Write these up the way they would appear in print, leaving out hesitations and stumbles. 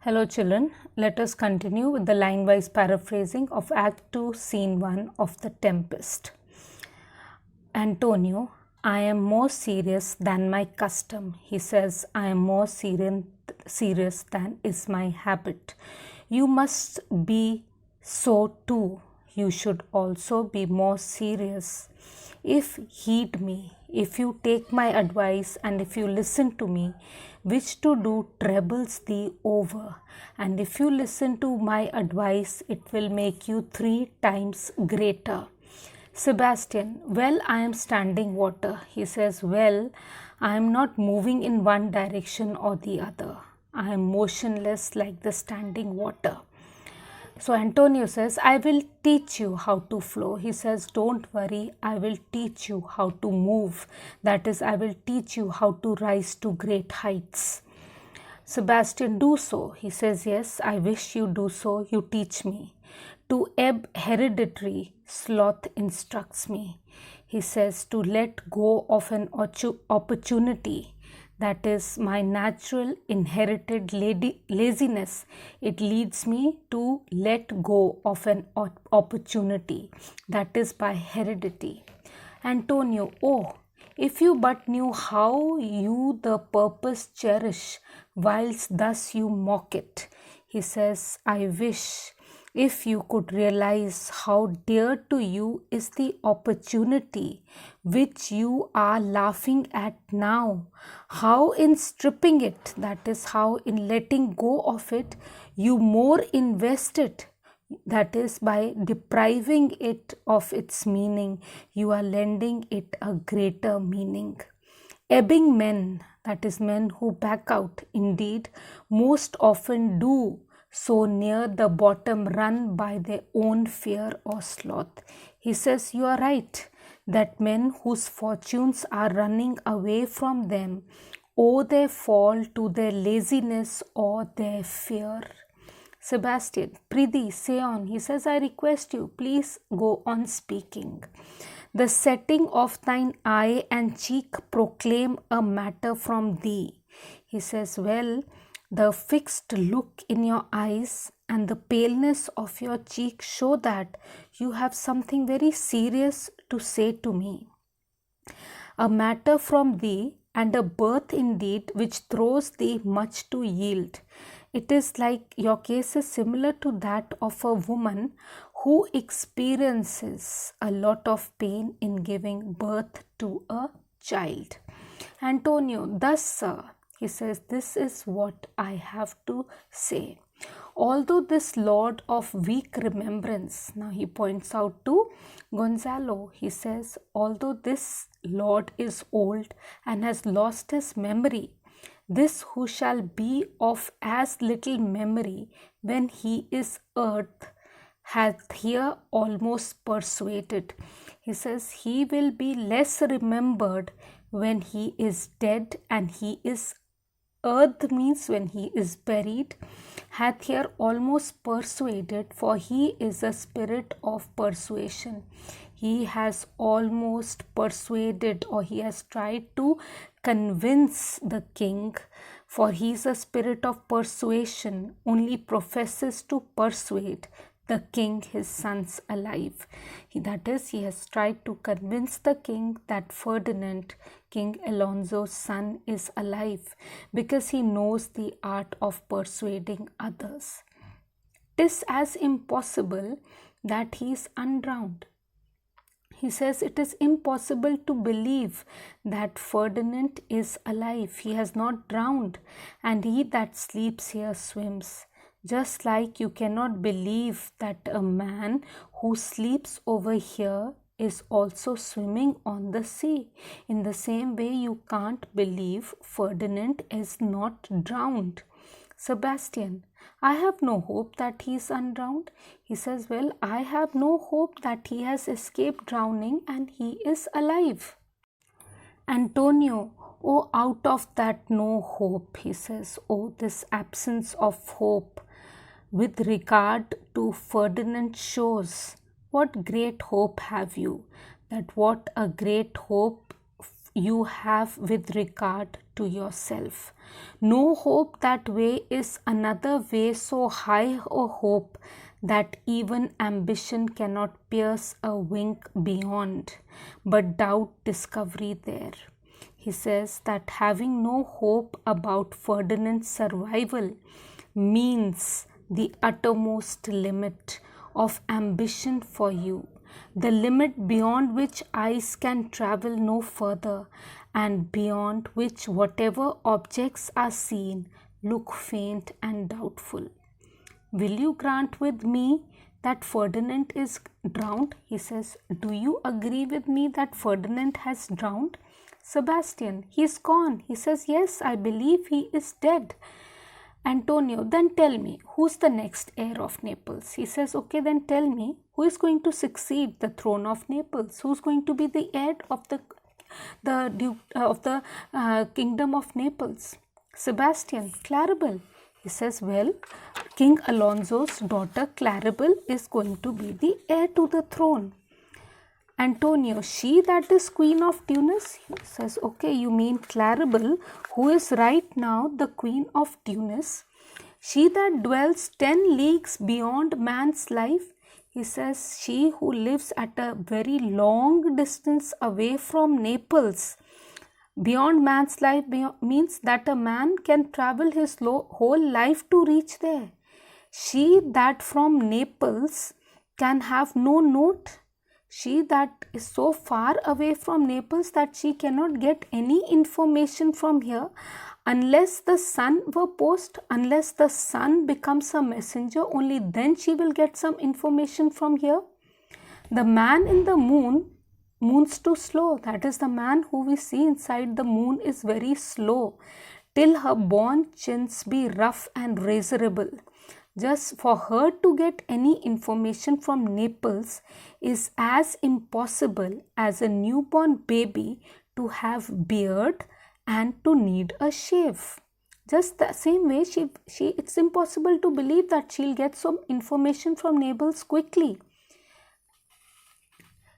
Hello children, let us continue with the line-wise paraphrasing of Act 2, Scene 1 of The Tempest. Antonio, I am more serious than my custom. He says, I am more serious than is my habit. You must be so too. You should also be more serious. If heed me, if you take my advice and if you listen to me, which to do trebles thee over. And if you listen to my advice, it will make you 3 times greater. Sebastian, well, I am standing water. He says, well, I am not moving in one direction or the other. I am motionless like the standing water. So Antonio says, I will teach you how to flow. He says, don't worry, I will teach you how to move. That is, I will teach you how to rise to great heights. Sebastian, do so. He says, yes, I wish you do so. You teach me. To ebb hereditary, sloth instructs me. He says, to let go of an opportunity, that is my natural inherited laziness. It leads me to let go of an opportunity, that is by heredity. Antonio, oh, if you but knew how you the purpose cherish, whilst thus you mock it. He says, I wish if you could realize how dear to you is the opportunity which you are laughing at now, how in stripping it, that is how in letting go of it, you more invest it, that is by depriving it of its meaning, you are lending it a greater meaning. Ebbing men, that is men who back out, indeed, most often do so near the bottom run by their own fear or sloth. He says, you are right, that men whose fortunes are running away from them owe their fall to their laziness or their fear. Sebastian, Prithee, say on. He says, I request you, please go on speaking. The setting of thine eye and cheek proclaim a matter from thee. He says, well, the fixed look in your eyes and the paleness of your cheek show that you have something very serious to say to me. A matter from thee and a birth indeed which throws thee much to yield. It is like your case is similar to that of a woman who experiences a lot of pain in giving birth to a child. Antonio, thus, sir, he says, this is what I have to say. Although this lord of weak remembrance, now he points out to Gonzalo, he says, although this lord is old and has lost his memory, this who shall be of as little memory when he is earth hath here almost persuaded. He says he will be less remembered when he is dead, and he is earth means when he is buried, hath here almost persuaded, for he is a spirit of persuasion. He has almost persuaded, or he has tried to convince the king, for he is a spirit of persuasion, only professes to persuade the king his son's alive. That is, he has tried to convince the king that Ferdinand, King Alonso's son, is alive, because he knows the art of persuading others. 'Tis as impossible that he is undrowned. He says it is impossible to believe that Ferdinand is alive. He has not drowned, and he that sleeps here swims. Just like you cannot believe that a man who sleeps over here is also swimming on the sea. In the same way, you can't believe Ferdinand is not drowned. Sebastian, I have no hope that he is undrowned. He says, well, I have no hope that he has escaped drowning and he is alive. Antonio, oh, out of that no hope, he says, oh, this absence of hope with regard to Ferdinand shows what great hope have you, that what a great hope you have with regard to yourself. No hope that way is another way so high a hope that even ambition cannot pierce a wink beyond, but doubt discovery there. He says that having no hope about Ferdinand's survival means the uttermost limit of ambition for you, the limit beyond which eyes can travel no further, and beyond which whatever objects are seen look faint and doubtful. Will you grant with me that Ferdinand is drowned? He says, do you agree with me that Ferdinand has drowned? Sebastian, he is gone. He says, yes, I believe he is dead. Antonio, then tell me, who's the next heir of Naples? He says, okay, then tell me, who is going to succeed the throne of Naples? Who's going to be the heir of the kingdom of Naples? Sebastian, Claribel. He says, well, King Alonso's daughter Claribel is going to be the heir to the throne. Antonio, she that is Queen of Tunis? He says, okay, you mean Claribel, who is right now the Queen of Tunis? She that dwells 10 leagues beyond man's life? He says, she who lives at a very long distance away from Naples. Beyond man's life means that a man can travel his whole life to reach there. She that from Naples can have no note. She that is so far away from Naples that she cannot get any information from here unless the sun were post, unless the sun becomes a messenger, only then she will get some information from here. The man in the moon's too slow. That is, the man who we see inside the moon is very slow. Till her born chins be rough and razorable. Just for her to get any information from Naples is as impossible as a newborn baby to have beard and to need a shave. Just the same way, it's impossible to believe that she'll get some information from Naples quickly.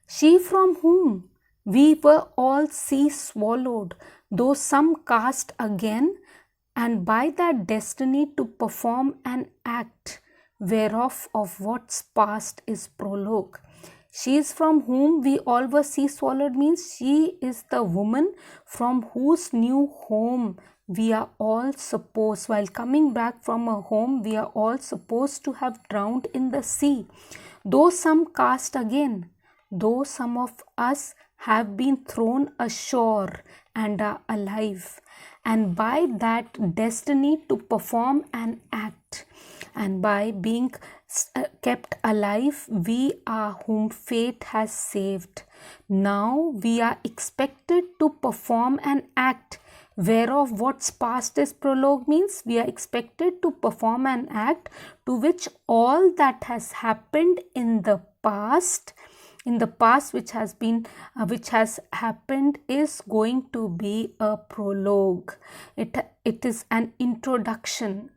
She from whom we were all sea swallowed, though some cast again, and by that destiny to perform an act, whereof of what's past is prologue. She is from whom we all were sea swallowed means she is the woman from whose new home we are all supposed, while coming back from a home, we are all supposed to have drowned in the sea. Though some cast again, though some of us have been thrown ashore and are alive, and by that destiny to perform an act, and by being kept alive, we are whom fate has saved. Now we are expected to perform an act, whereof what's past is prologue means we are expected to perform an act to which all that has happened in the past which has happened is going to be a prologue. It is an introduction.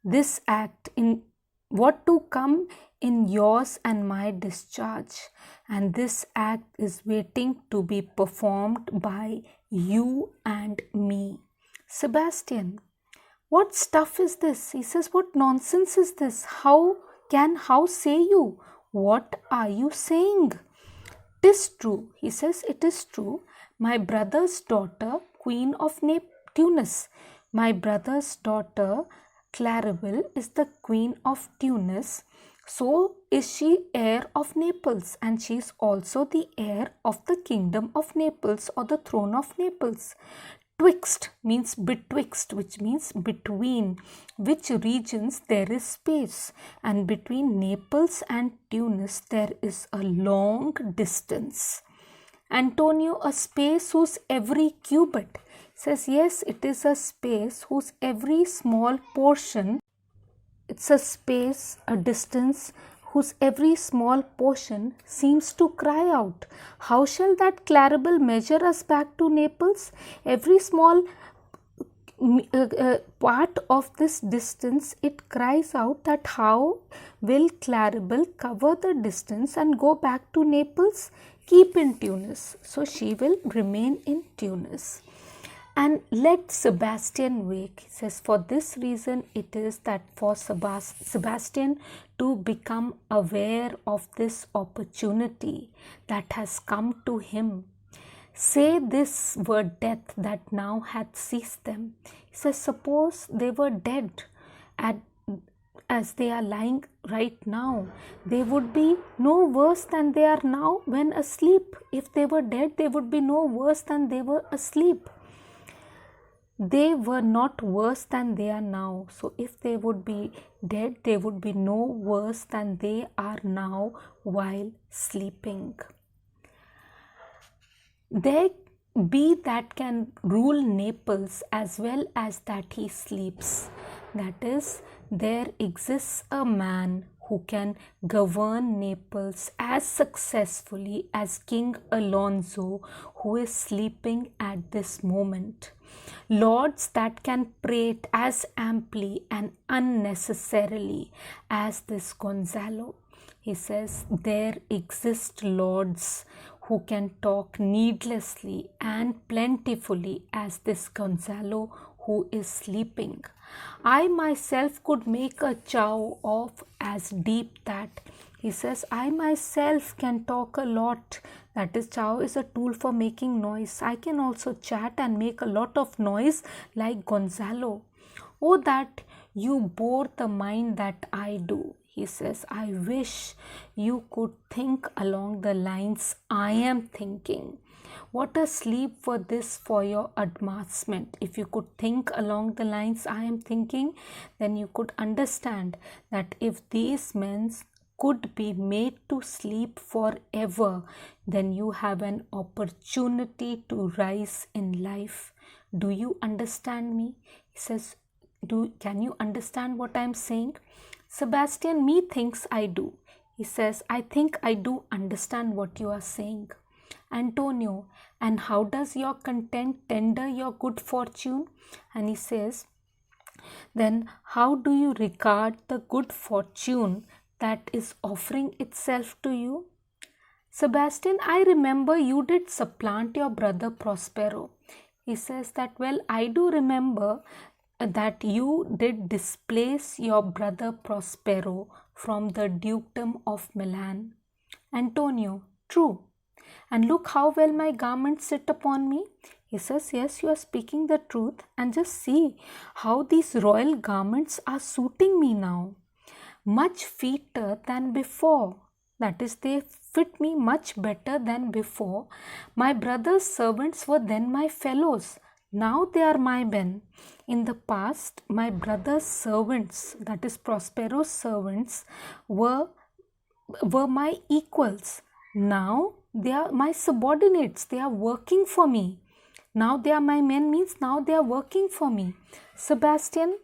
This act in what to come in yours and my discharge, and this act is waiting to be performed by you and me. Sebastian, what stuff is this? He says, what nonsense is this? How say you? What are you saying? 'Tis true, he says, it is true. My brother's daughter, Queen of Tunis. My brother's daughter, Claribel, is the Queen of Tunis. So is she heir of Naples, and she is also the heir of the kingdom of Naples or the throne of Naples. Twixt means betwixt, which means between which regions there is space, and between Naples and Tunis there is a long distance. Antonio, a space whose every cubit, says yes, it is a space whose every small portion, it's a space, a distance whose every small portion seems to cry out. How shall that Claribel measure us back to Naples? Every small part of this distance, it cries out that how will Claribel cover the distance and go back to Naples? Keep in Tunis. So she will remain in Tunis. and let Sebastian wake. He says, for this reason it is that for Sebastian to become aware of this opportunity that has come to him. Say this word death that now hath seized them. He says, suppose they were dead as they are lying right now, they would be no worse than they are now when asleep. If they were dead, they would be no worse than they were asleep. They were not worse than they are now. So if they would be dead, they would be no worse than they are now while sleeping. There be that can rule Naples as well as that he sleeps. That is, there exists a man who can govern Naples as successfully as King Alonso, who is sleeping at this moment. Lords that can prate as amply and unnecessarily as this Gonzalo. He says, there exist lords who can talk needlessly and plentifully as this Gonzalo who is sleeping. I myself could make a chow of as deep that. He says, I myself can talk a lot. That is, chow is a tool for making noise. I can also chat and make a lot of noise like Gonzalo. Oh, that you bore the mind that I do. He says, I wish you could think along the lines I am thinking. What a sleep were this for your advancement. If you could think along the lines I am thinking, then you could understand that if these men could be made to sleep forever, then you have an opportunity to rise in life. Do you understand me? He says, can you understand what I am saying? Sebastian, methinks I do. He says, I think I do understand what you are saying. Antonio, and how does your content tender your good fortune? And he says, then how do you regard the good fortune that is offering itself to you? Sebastian, I remember you did supplant your brother Prospero. He says that, well, I do remember that you did displace your brother Prospero from the dukedom of Milan. Antonio, true. And look how well my garments sit upon me. He says, yes, you are speaking the truth, and just see how these royal garments are suiting me now. Much fitter than before. That is, they fit me much better than before. My brother's servants were then my fellows. Now they are my men. In the past, my brother's servants, that is Prospero's servants, were my equals. Now they are my subordinates. They are working for me. Now they are my men means now they are working for me. Sebastian,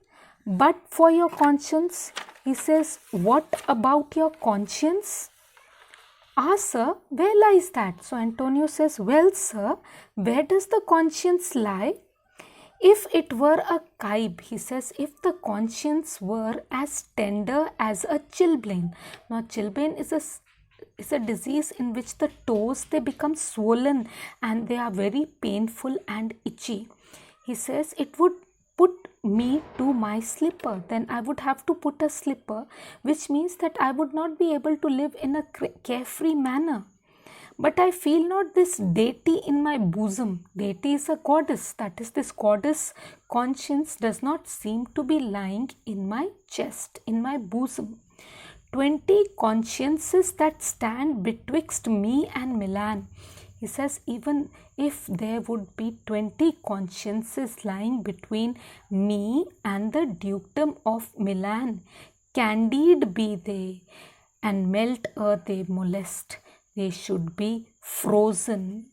but for your conscience, he says, what about your conscience? Ah, sir, where lies that? So Antonio says, well, sir, where does the conscience lie? If it were a kibe, he says, if the conscience were as tender as a chilblain. Now, chilblain is a disease in which the toes, they become swollen and they are very painful and itchy. He says, it would put me to my slipper. Then I would have to put a slipper, which means that I would not be able to live in a carefree manner. But I feel not this deity in my bosom. Deity is a goddess. That is, this goddess conscience does not seem to be lying in my chest, in my bosom. 20 consciences that stand betwixt me and Milan. He says, even if there would be 20 consciences lying between me and the dukedom of Milan, candid be they, and melt they molest. They should be frozen.